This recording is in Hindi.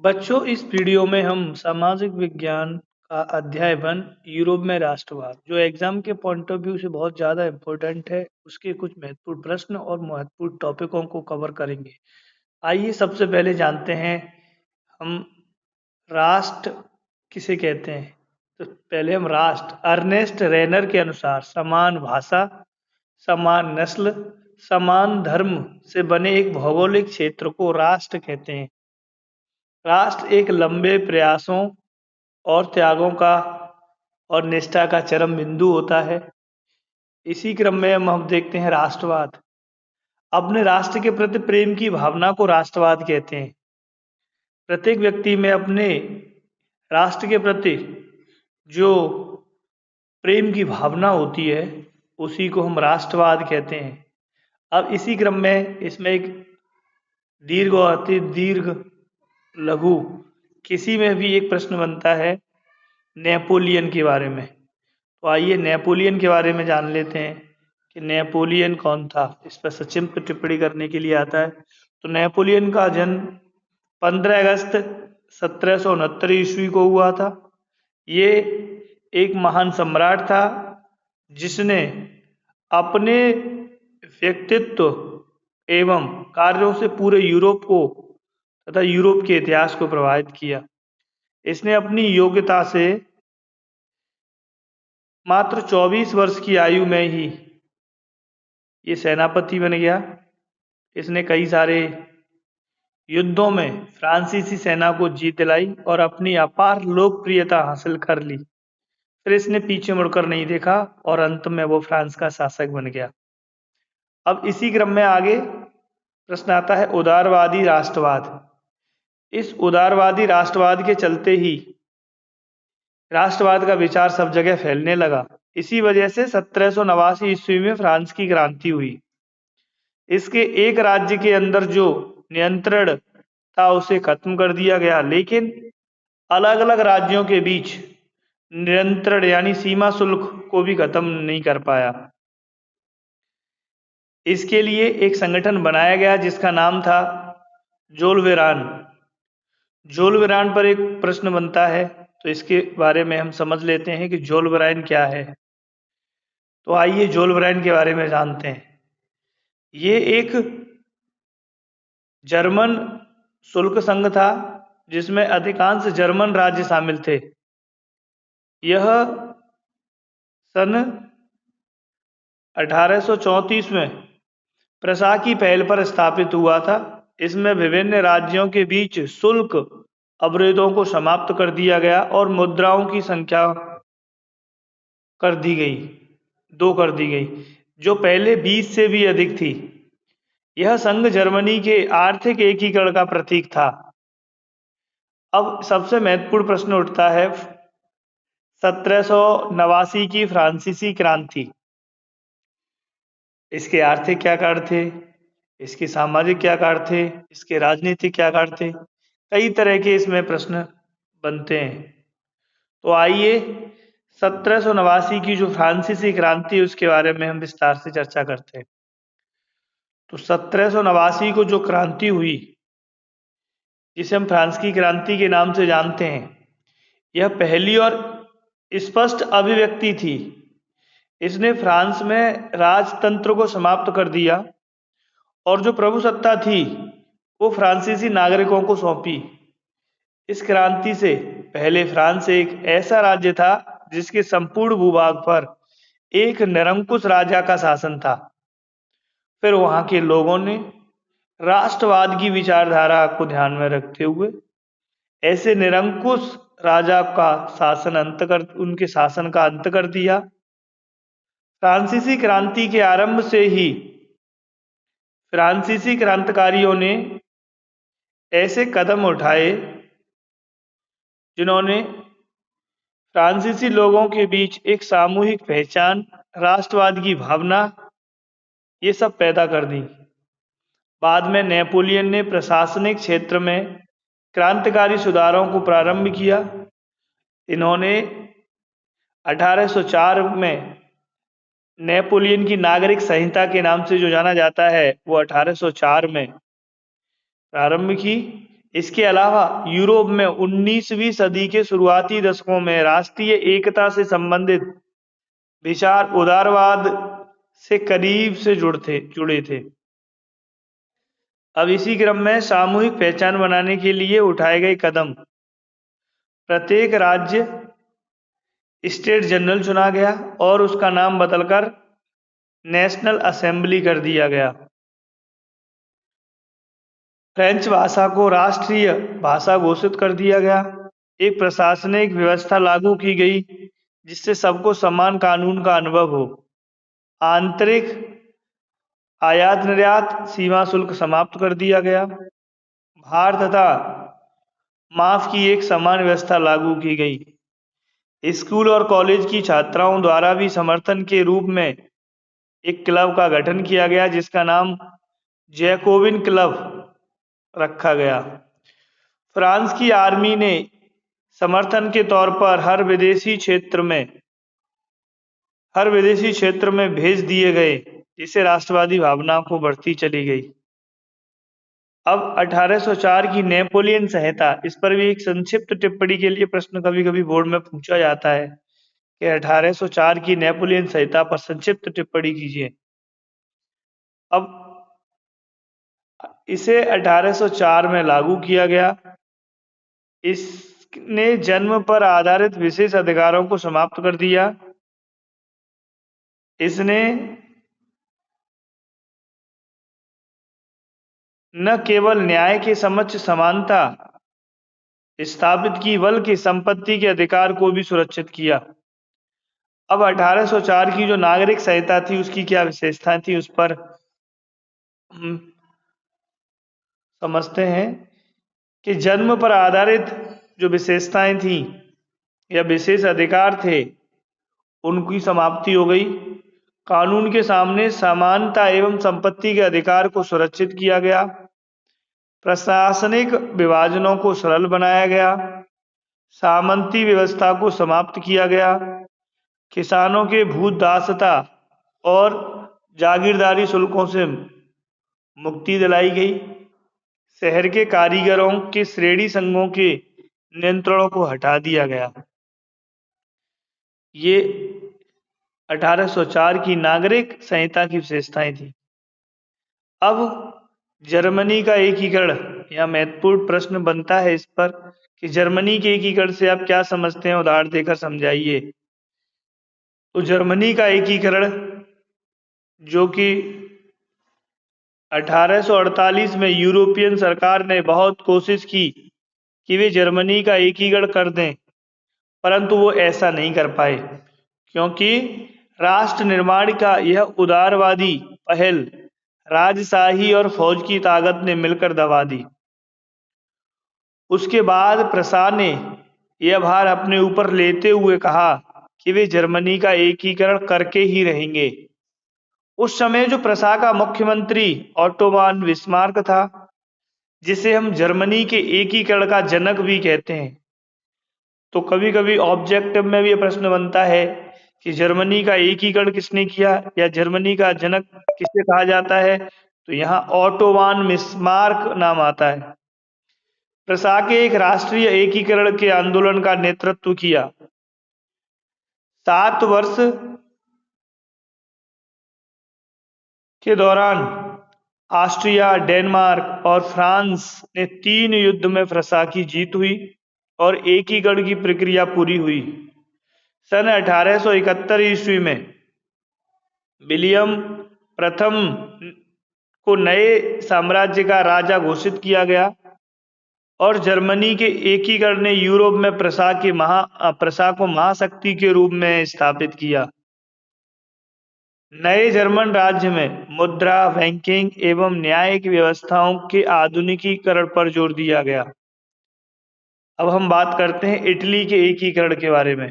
बच्चों, इस वीडियो में हम सामाजिक विज्ञान का अध्याय 1 यूरोप में राष्ट्रवाद, जो एग्जाम के पॉइंट ऑफ व्यू से बहुत ज़्यादा इम्पोर्टेंट है, उसके कुछ महत्वपूर्ण प्रश्न और महत्वपूर्ण टॉपिकों को कवर करेंगे। आइए सबसे पहले जानते हैं हम राष्ट्र किसे कहते हैं। तो पहले हम राष्ट्र अर्नेस्ट रेनर के अनुसार समान भाषा, समान नस्ल, समान धर्म से बने एक भौगोलिक क्षेत्र को राष्ट्र कहते हैं। राष्ट्र एक लंबे प्रयासों और त्यागों का और निष्ठा का चरम बिंदु होता है। इसी क्रम में हम देखते हैं राष्ट्रवाद। अपने राष्ट्र के प्रति प्रेम की भावना को राष्ट्रवाद कहते हैं। प्रत्येक व्यक्ति में अपने राष्ट्र के प्रति जो प्रेम की भावना होती है, उसी को हम राष्ट्रवाद कहते हैं। अब इसी क्रम में इसमें एक दीर्घ और अति दीर्घ लघु किसी में भी एक प्रश्न बनता है नेपोलियन के बारे में। तो आइए नेपोलियन के बारे में जान लेते हैं कि नेपोलियन कौन था। इस पर सचिन पर टिप्पणी करने के लिए आता है। तो नेपोलियन का जन्म 15 अगस्त 1769 ईस्वी को हुआ था। ये एक महान सम्राट था जिसने अपने व्यक्तित्व एवं कार्यों से पूरे यूरोप को तथा यूरोप के इतिहास को प्रभावित किया। इसने अपनी योग्यता से मात्र 24 वर्ष की आयु में ही ये सेनापति बन गया। इसने कई सारे युद्धों में फ्रांसीसी सेना को जीत दिलाई और अपनी अपार लोकप्रियता हासिल कर ली। फिर इसने पीछे मुड़कर नहीं देखा और अंत में वो फ्रांस का शासक बन गया। अब इसी क्रम में आगे प्रश्न आता है उदारवादी राष्ट्रवाद। इस उदारवादी राष्ट्रवाद के चलते ही राष्ट्रवाद का विचार सब जगह फैलने लगा। इसी वजह से 1789 ईस्वी में फ्रांस की क्रांति हुई। इसके एक राज्य के अंदर जो नियंत्रण था उसे खत्म कर दिया गया, लेकिन अलग अलग राज्यों के बीच नियंत्रण यानी सीमा शुल्क को भी खत्म नहीं कर पाया। इसके लिए एक संगठन बनाया गया जिसका नाम था जोलवेरान। जोलवेरान पर एक प्रश्न बनता है, तो इसके बारे में हम समझ लेते हैं कि जोलवेरान क्या है। तो आइए जोलवेरान के बारे में जानते हैं। ये एक जर्मन शुल्क संघ था जिसमें अधिकांश जर्मन राज्य शामिल थे। यह सन 1834 में प्रशा की पहल पर स्थापित हुआ था। इसमें विभिन्न राज्यों के बीच शुल्क अवरोधों को समाप्त कर दिया गया और मुद्राओं की संख्या कर दी गई, 2 कर दी गई, जो पहले 20 से भी अधिक थी। यह संघ जर्मनी के आर्थिक एकीकरण का प्रतीक था। अब सबसे महत्वपूर्ण प्रश्न उठता है 1789 की फ्रांसीसी क्रांति। इसके आर्थिक क्या कारण थे, इसके सामाजिक क्या कारण थे, इसके राजनीतिक क्या कारण थे, कई तरह के इसमें प्रश्न बनते हैं। तो आइए 1789 की जो फ्रांसीसी क्रांति उसके बारे में हम विस्तार से चर्चा करते हैं। तो 1789 को जो क्रांति हुई, जिसे हम फ्रांस की क्रांति के नाम से जानते हैं, यह पहली और स्पष्ट अभिव्यक्ति थी। इसने फ्रांस में राजतंत्र को समाप्त कर दिया और जो प्रभुसत्ता थी वो फ्रांसीसी नागरिकों को सौंपी। इस क्रांति से पहले फ्रांस एक ऐसा राज्य था जिसके संपूर्ण भूभाग पर एक निरंकुश राजा का शासन था। फिर वहां के लोगों ने राष्ट्रवाद की विचारधारा को ध्यान में रखते हुए ऐसे निरंकुश राजा का उनके शासन का अंत कर दिया। फ्रांसीसी क्रांति के आरंभ से ही फ्रांसीसी क्रांतिकारियों ने ऐसे कदम उठाए जिन्होंने फ्रांसीसी लोगों के बीच एक सामूहिक पहचान, राष्ट्रवाद की भावना, ये सब पैदा कर दी। बाद में नेपोलियन ने प्रशासनिक क्षेत्र में क्रांतिकारी सुधारों को प्रारंभ किया। इन्होंने 1804 में नेपोलियन की नागरिक संहिता के नाम से जो जाना जाता है, वो 1804 में प्रारंभ की। इसके अलावा यूरोप में 19वीं सदी के शुरुआती दशकों में राष्ट्रीय एकता से संबंधित विचार उदारवाद से करीब से जुड़े थे। अब इसी क्रम में सामूहिक पहचान बनाने के लिए उठाए गए कदम। प्रत्येक राज्य स्टेट जनरल चुना गया और उसका नाम बदलकर नेशनल असेंबली कर दिया गया। फ्रेंच भाषा को राष्ट्रीय भाषा घोषित कर दिया गया। एक प्रशासनिक व्यवस्था लागू की गई जिससे सबको समान कानून का अनुभव हो। आंतरिक आयात निर्यात सीमा शुल्क समाप्त कर दिया गया। भार तथा माफ की एक समान व्यवस्था लागू की गई। स्कूल और कॉलेज की छात्राओं द्वारा भी समर्थन के रूप में एक क्लब का गठन किया गया जिसका नाम जैकोबिन क्लब रखा गया। फ्रांस की आर्मी ने समर्थन के तौर पर हर विदेशी क्षेत्र में भेज दिए गए जिससे राष्ट्रवादी भावना को बढ़ती चली गई। अब 1804 की नेपोलियन संहिता, इस पर भी एक संक्षिप्त टिप्पणी के लिए प्रश्न कभी कभी बोर्ड में पूछा जाता है कि 1804 की नेपोलियन संहिता पर संक्षिप्त टिप्पणी कीजिए। अब इसे 1804 में लागू किया गया। इसने जन्म पर आधारित विशेष अधिकारों को समाप्त कर दिया। इसने न केवल न्याय के समक्ष समानता स्थापित की बल्कि संपत्ति के अधिकार को भी सुरक्षित किया। अब 1804 की जो नागरिक संहिता थी उसकी क्या विशेषताएं थी उस पर हम समझते हैं कि जन्म पर आधारित जो विशेषताएं थी या विशेष अधिकार थे उनकी समाप्ति हो गई। कानून के सामने समानता एवं संपत्ति के अधिकार को सुरक्षित किया गया। प्रशासनिक विभाजनों को सरल बनाया गया। सामंती व्यवस्था को समाप्त किया गया। किसानों के भूदासता और जागीरदारी शुल्कों से मुक्ति दिलाई गई। शहर के कारीगरों के श्रेणी संघों के नियंत्रणों को हटा दिया गया। ये 1804 की नागरिक संहिता की विशेषताएं थी। अब जर्मनी का एकीकरण, यह महत्वपूर्ण प्रश्न बनता है इस पर कि जर्मनी के एकीकरण से आप क्या समझते हैं, उदाहरण देकर समझाइए। तो जर्मनी का एकीकरण जो कि 1848 में यूरोपियन सरकार ने बहुत कोशिश की कि वे जर्मनी का एकीकरण कर दें, परंतु वो ऐसा नहीं कर पाए क्योंकि राष्ट्र निर्माण का यह उदारवादी पहल राजशाही और फौज की ताकत ने मिलकर दबा दी। उसके बाद प्रसा ने यह भार अपने ऊपर लेते हुए कहा कि वे जर्मनी का एकीकरण करके ही रहेंगे। उस समय जो प्रसा का मुख्यमंत्री ऑटो वन बिस्मार्क था, जिसे हम जर्मनी के एकीकरण का जनक भी कहते हैं। तो कभी कभी ऑब्जेक्टिव में भी यह प्रश्न बनता है कि जर्मनी का एकीकरण किसने किया या जर्मनी का जनक किसे कहा जाता है, तो यहाँ ऑटो वन बिस्मार्क नाम आता है। प्रसा के एक राष्ट्रीय एकीकरण के आंदोलन का नेतृत्व किया। 7 वर्ष के दौरान ऑस्ट्रिया, डेनमार्क और फ्रांस ने 3 युद्ध में प्रसा की जीत हुई और एकीकरण की प्रक्रिया पूरी हुई। सन 1871 ईस्वी में विलियम प्रथम को नए साम्राज्य का राजा घोषित किया गया और जर्मनी के एकीकरण ने यूरोप में प्रसा को महाशक्ति के रूप में स्थापित किया। नए जर्मन राज्य में मुद्रा, बैंकिंग एवं न्यायिक व्यवस्थाओं के आधुनिकीकरण पर जोर दिया गया। अब हम बात करते हैं इटली के एकीकरण के बारे में।